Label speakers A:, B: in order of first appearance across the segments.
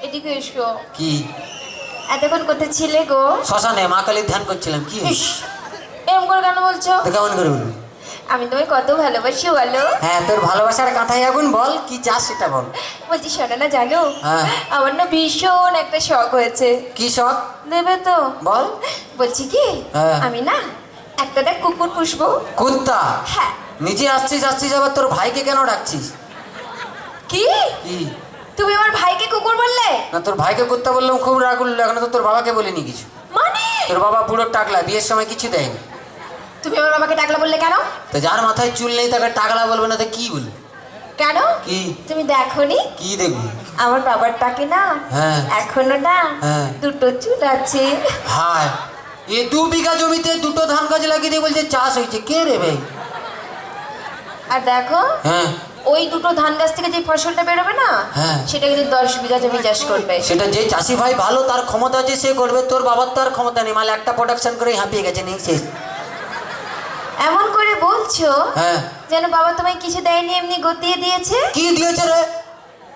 A: এদিকে এসো।
B: কি?
A: এতক্ষণ কোথায় ছিলে গো?
B: শ্মশানে মা কালীর ধ্যান করছিলাম। কি
A: ইস, এরকম করে কেন বলছো?
B: তো কেমন করে বলবি?
A: আমি তোমায় কত ভালোবাসি বলো।
B: হ্যাঁ, তোর ভালোবাসার কাঁথায় আগুন, বল কি চাস সেটা বল।
A: বলছি শোনো না, জানো
B: হ্যাঁ।
A: আমার না ভীষণ একটা শখ হয়েছে।
B: কি শখ?
A: দেবে তো?
B: বল।
A: বলছি কি,
B: হ্যাঁ।
A: আমি না একটা কুকুর পুষবো।
B: কুত্তা?
A: হ্যাঁ।
B: নিচে আসছিস আবার তোর ভাইকে কেন ডাকছিস?
A: কি?
B: কি?
A: তুমি আমার ভাইকে কুকুর বললে?
B: না, তোর ভাইকে কুত্তা বললাম, খুব রাগ উঠলো। এখন তো তোর বাবাকে বলিনি কিছু।
A: মানে
B: তোর বাবা পুরো টাকলা, বিয়ের সময় কিছু দেয়নি।
A: তুমি আমার বাবাকে টাকলা বললে কেন?
B: তো যার মাথায় চুল নেই তাকে টাকলা বলবে না তো কি বলবে?
A: কেন?
B: কি?
A: তুমি দেখোনি
B: কি দেখবি?
A: আমার বাবার টাকে না
B: হ্যাঁ।
A: এখনো না
B: হ্যাঁ।
A: দুটো চুল আছে।
B: হায়, এ 2 বিঘা জমিতে 2টো ধান গাছ লাগিয়ে দিয়ে বলছে চাষ হয়েছে। কে রে ভাই?
A: আর দেখো,
B: হ্যাঁ।
A: ওই দুটো ধান গাছ থেকে যে ফসলটা বেরোবে না,
B: হ্যাঁ।
A: সেটা কিন্তু 10 বিঘা জমি চাষ করবে।
B: সেটা যে চাষি ভাই ভালো, তার ক্ষমতা আছে, সে করবে। তোর বাবার তো আর ক্ষমতা নেই, মাল একটা প্রোডাকশন করেই হাঁপিয়ে গেছে, নেই শেষ।
A: এমন করে বলছো
B: হ্যাঁ।
A: যেন বাবা তোমায় কিছু দেয়নি, এমনি গতিয়ে দিয়েছে।
B: কি দিয়েছে রে?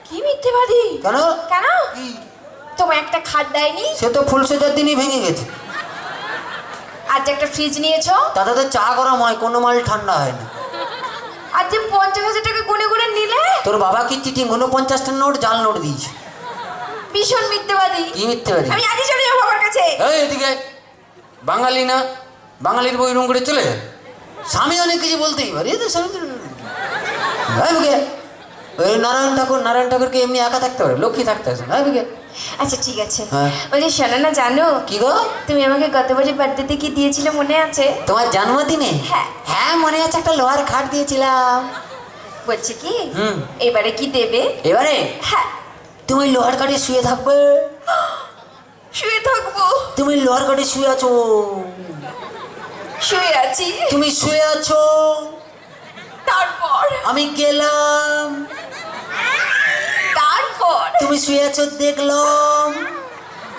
A: কি মিথ্যেবাদী!
B: কেন?
A: কেন?
B: কি?
A: তোমায় একটা খাট দেয়নি,
B: সে তো ফুল সজ্জার দিনই ভেঙে গেছে।
A: আর যে একটা ফ্রিজ নিয়েছো,
B: তাতে তো চা গরম হয়, কোনো মাল ঠান্ডা হয় না।
A: আর যে 50,000 টাকা গুনে গুনে নিলে।
B: তোর বাবা কি চিটিং? 49টা নোট জাল নোট দিয়েছে।
A: ভীষণ মিথ্যেবাদী।
B: কি মিথ্যে বাড়ি?
A: আমি আজই চলে যাবো বাবার কাছে।
B: এই এদিকে, বাঙালি না, বাঙালির বই রুম করে চলে যায়। স্বামী অনেক কিছু বলতেই পারে, এই তো স্বামী। ওই নারায়ণ ঠাকুরকে এমনি একা থাকতে পারে, লক্ষ্মী থাকতে আসে না।
A: আচ্ছা ঠিক আছে।
B: হ্যাঁ।
A: বলছি শোনো না, জানো
B: কি গো?
A: তুমি আমাকে গত বছর বার্থডেতে কি দিয়েছিলে মনে আছে?
B: তোমার জন্মদিনে?
A: হ্যাঁ।
B: হ্যাঁ মনে আছে, একটা লোহার খাট দিয়েছিলাম।
A: বলছি কি,
B: হুম।
A: এবারে কি দেবে?
B: এবারে
A: হ্যাঁ।
B: তুমি লোহার কাঠে শুয়ে থাকবে।
A: শুয়ে থাকবো?
B: তুমি লোহার কাঠে শুয়ে আছো।
A: শুয়ে আছি।
B: তুমি শুয়ে আছো,
A: তারপর?
B: আমি গেলাম।
A: তারপর?
B: তুমি শুয়ে আছো, দেখলাম।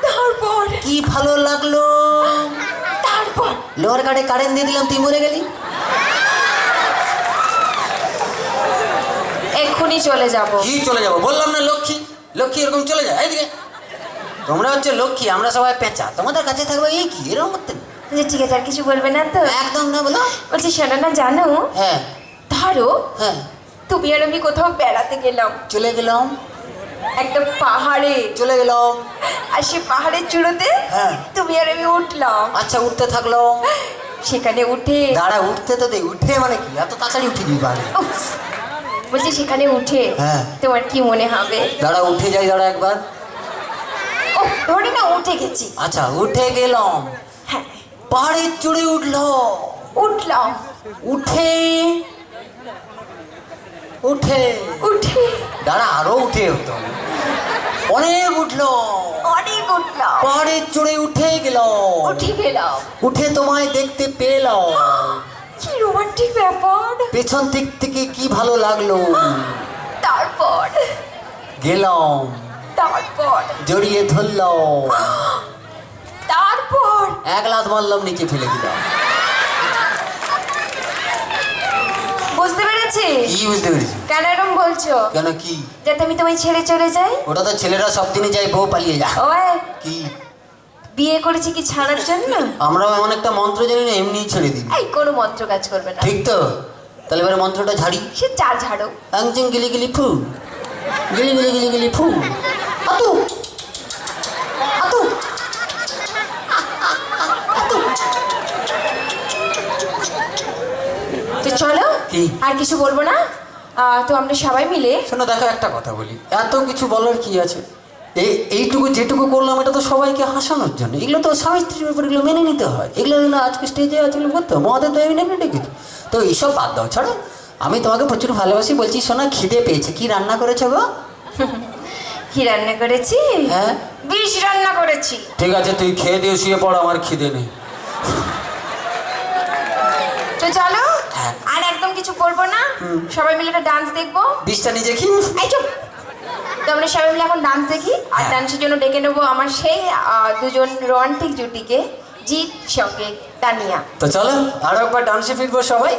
A: তারপর?
B: কি ভালো লাগলো।
A: তারপর?
B: লোহার কাঠে কারেন্ট দিয়ে দিলাম, তুই মরে গেলি।
A: এক্ষুনি চলে যাব।
B: কি চলে যাবো? বললাম না লক্ষ্মী, লক্ষ্মী এরকম চলে যায়। এইদিকে, তোমরা হচ্ছে লক্ষ্মী, আমরা সবাই পেঁচা। তোমাদের কাছে থাকবে এই কি এরকম করতে?
A: যে ঠিক আছে, আর কিছু বলবে না তো?
B: একদম না। বলো।
A: বলছি শোনো না, জানো
B: হ্যাঁ।
A: ধরো
B: হ্যাঁ।
A: তুমি আর আমি কোথাও বেড়াতে গেলাম,
B: চলে গেলাম।
A: একটা পাহাড়ে।
B: চলে গেলাম।
A: আর সে পাহাড়ের চূড়োতে
B: হ্যাঁ।
A: তুমি আর আমি উঠলাম।
B: আচ্ছা, উঠতে থাকলাম।
A: সেখানে উঠে
B: দাঁড়া, উঠতে তো দে। উঠে মানে কি? এত তাড়াতাড়ি উঠে দিবি পারে?
A: উফ, বলছি সেখানে উঠে
B: হ্যাঁ।
A: তোমার কি মনে হবে?
B: দাঁড়া, উঠে যাই, দাঁড়া একবার।
A: ও ধরে না উঠে গেছি।
B: আচ্ছা, উঠে গেলাম।
A: হ্যাঁ।
B: পাহাড়ের চড়ে উঠলো।
A: উঠলাম।
B: উঠে উঠে
A: উঠে
B: দাঁড়া, আরো উঠে হতো। অনেক উঠলো।
A: অনেক উঠলাম।
B: পাহাড়ের চড়ে উঠে গেল।
A: উঠে গেলাম।
B: উঠে তোমায় দেখতে পেলাম।
A: কি রোমান্টিক ব্যাপার।
B: পেছন দিক থেকে কি ভালো লাগলো।
A: তারপর?
B: গেলাম,
A: তারপর?
B: জড়িয়ে ধরলাম।
A: তারপর?
B: এক লাথ মারলাম, নিচে ফেলে দিলাম।
A: বুঝতে পেরেছি।
B: কি বুঝতে পেরেছি?
A: কেন এরকম বলছো?
B: কেন? কি?
A: যাতে আমি তোমায় ছেড়ে চলে যাই।
B: ওটা তো ছেলেরা সব দিনই যায়, বউ পালিয়ে যায়।
A: ওই
B: কি?
A: বিয়ে করেছি কি ছাড়ার জন্য?
B: আমরাও এমন একটা মন্ত্র জানি না, এমনি ছেড়ে দিবি।
A: এই কোনো মন্ত্র কাজ করবে না।
B: ঠিক তো? তাহলে এবার মন্ত্রটা ঝাড়ি।
A: সে যা ঝাড়ো।
B: আংচিং গিলি গিলি ফু, গিলি গিলি গিলি গিলি ফু। আতু আতু আতু।
A: তো চলো,
B: কি?
A: আর কিছু বলবো না। তো আমরা সবাই মিলে।
B: শোনো, দেখো একটা কথা বলি, এত কিছু বলার কি আছে? এইটুকু যেটুকু করলাম, এটা তো সবাইকে হাসানোর জন্য। এগুলো তো স্বামী স্ত্রীর ব্যাপার, এগুলো মেনে নিতে হয়। এগুলো না আজকে স্টেজে আছে করতে মহাদেব তো এমনি এমনি ডেকেছি। তো এইসব বাদ দাও, ছাড়ো। আমি তোমাকে প্রচুর ভালোবাসি। বলছি শোনা, খিদে পেয়েছে। কি রান্না করেছো গো?
A: কি রান্না করেছি?
B: হ্যাঁ।
A: বিষ রান্না করেছি।
B: ঠিক আছে, তুই খেয়ে দিয়ে শুয়ে পড়, আমার খিদে নেই।
A: তো চলো।
B: হ্যাঁ।
A: আর একদম কিছু করবো না। সবাই মিলে একটা ডান্স দেখবো।
B: বিষটা নিজে কি?
A: এই চুপ। তো আমরা সবাই মিলে এখন ডান্স দেখি। আর
B: হ্যাঁ।
A: ডান্সের জন্য ডেকে নেবো আমার সেই দুজন রোমান্টিক জুটিকে, জিৎ সঙ্গে তানিয়া।
B: তো চলো, আরো একবার ডান্সে ফিরবো সবাই।